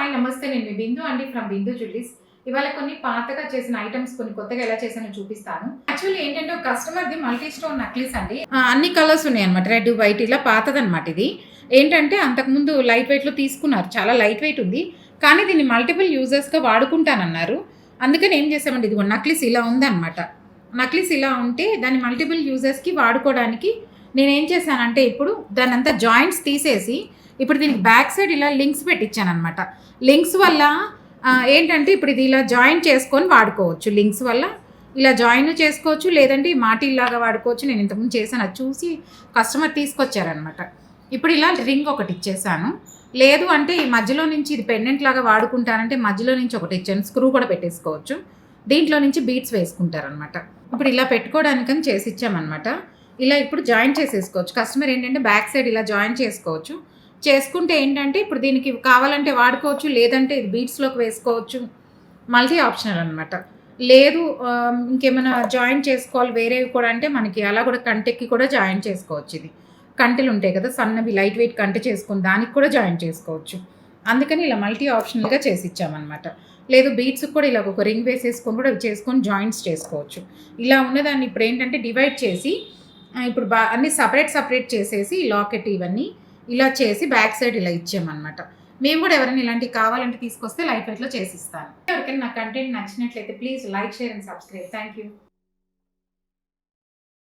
Hi నమస్తే, నేను మీ బిందు అండి ఫ్రమ్ బిందు జ్యువెలరీస్. ఇవాళ కొన్ని పాతగా చేసిన ఐటమ్స్ కొన్ని కొత్తగా ఎలా చేశానో చూపిస్తాను. యాక్చువల్లీ ఏంటంటే ఒక కస్టమర్ది మల్టీ స్టోన్ నక్లీస్ అండి. అన్ని కలర్స్ ఉన్నాయి అనమాట, రెడ్ వైట్ ఇలా పాతదనమాట. ఇది ఏంటంటే అంతకుముందు లైట్ వెయిట్లో తీసుకున్నారు, చాలా లైట్ వెయిట్ ఉంది, కానీ దీన్ని మల్టిపుల్ యూజర్స్గా వాడుకుంటానన్నారు. అందుకని ఏం చేసామండి, ఇది నక్లీస్ ఇలా ఉందన్నమాట. నక్లీస్ ఇలా ఉంటే దాన్ని మల్టిపుల్ యూజర్స్కి వాడుకోవడానికి నేనేం చేశానంటే ఇప్పుడు దాని అంతా జాయింట్స్ తీసేసి ఇప్పుడు దీనికి బ్యాక్ సైడ్ ఇలా లింక్స్ పెట్టించాను అనమాట. లింక్స్ వల్ల ఏంటంటే ఇప్పుడు ఇది ఇలా జాయిన్ చేసుకొని వాడుకోవచ్చు. లింక్స్ వల్ల ఇలా జాయిన్ చేసుకోవచ్చు, లేదంటే మాటిల్లాగా వాడుకోవచ్చు. నేను ఇంతకుముందు చేశాను, అది చూసి కస్టమర్ తీసుకొచ్చారనమాట. ఇప్పుడు ఇలా రింగ్ ఒకటి ఇచ్చేసాను. లేదు అంటే ఈ మధ్యలో నుంచి ఇది పెండెంట్ లాగా వాడుకుంటారంటే మధ్యలో నుంచి ఒకటి ఇచ్చాను, స్క్రూ కూడా పెట్టేసుకోవచ్చు. దీంట్లో నుంచి బీట్స్ వేసుకుంటారనమాట. ఇప్పుడు ఇలా పెట్టుకోవడానికని చేసి ఇచ్చామన్నమాట. ఇలా ఇప్పుడు జాయిన్ చేసేసుకోవచ్చు. కస్టమర్ ఏంటంటే బ్యాక్ సైడ్ ఇలా జాయిన్ చేసుకోవచ్చు. చేసుకుంటే ఏంటంటే ఇప్పుడు దీనికి కావాలంటే వాడుకోవచ్చు, లేదంటే ఇది బీట్స్లోకి వేసుకోవచ్చు. మల్టీ ఆప్షనల్ అనమాట. లేదు ఇంకేమైనా జాయిన్ చేసుకోవాలి వేరేవి కూడా అంటే మనకి అలా కూడా కంటెక్కి కూడా జాయిన్ చేసుకోవచ్చు. ఇది కంటెలు ఉంటాయి కదా సన్నవి, లైట్ వెయిట్ కంటె చేసుకొని దానికి కూడా జాయిన్ చేసుకోవచ్చు. అందుకని ఇలా మల్టీ ఆప్షనల్గా చేసి ఇచ్చామన్నమాట. లేదు బీట్స్కి కూడా ఇలా ఒక రింగ్ వేసేసుకొని కూడా చేసుకొని జాయింట్స్ చేసుకోవచ్చు. ఇలా ఉన్నదాన్ని ఇప్పుడు ఏంటంటే డివైడ్ చేసి ఇప్పుడు అన్నీ సపరేట్ చేసేసి లాకెట్ ఇవన్నీ ఇలా చేసి బ్యాక్ సైడ్ ఇలా ఇచ్చామన్నమాట. మేము కూడా ఎవరైనా ఇలాంటివి కావాలంటే తీసుకొస్తే లైట్ వెయిట్లో చేసిస్తాను. ఎవరికైనా నా కంటెంట్ నచ్చినట్లయితే please like, share and subscribe. Thank you.